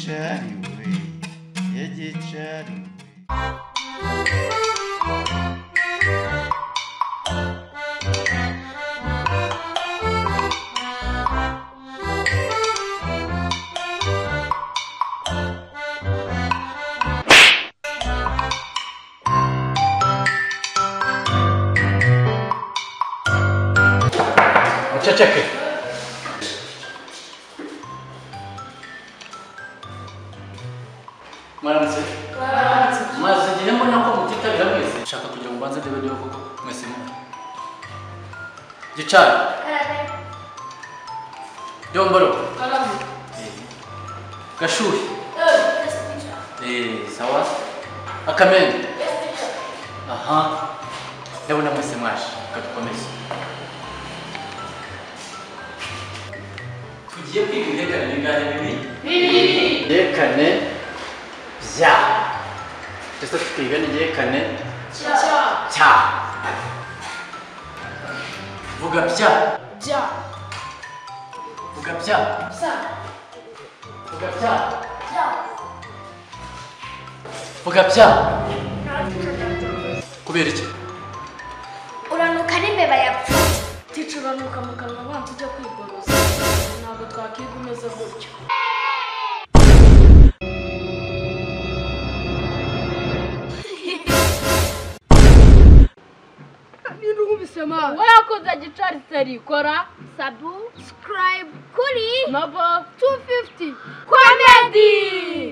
yegicariwe yegicariwe Ceceke. Mwaramutse. Maze igihe mbona ko mutitabira mwese. Nshaka kugira ngo mbanze ndebe niba koko mwese mwe. Gicari. Yomboro. Gashuhi. Sawa. Akamende. Aha. Ndabona mwese mwaje. Kadukomeze. Tugiye kwiga ibihekane bingahe bibiri? Ibihekane bya. Ndetse tukiga n'igihekane cya. Vuga bya. Bya. Vuga bya. Sa. Vuga bya. Bya. Vuga bya. Kubera iki? Uranuka n'imbeba yapfuye. Ticu uranuka mu kanwa bantu ujya kwigoroza. Ntabwo twakiga umeze gutyo. Wakoze Gicari seri kora subscribe kuri Novo 250 Comedy.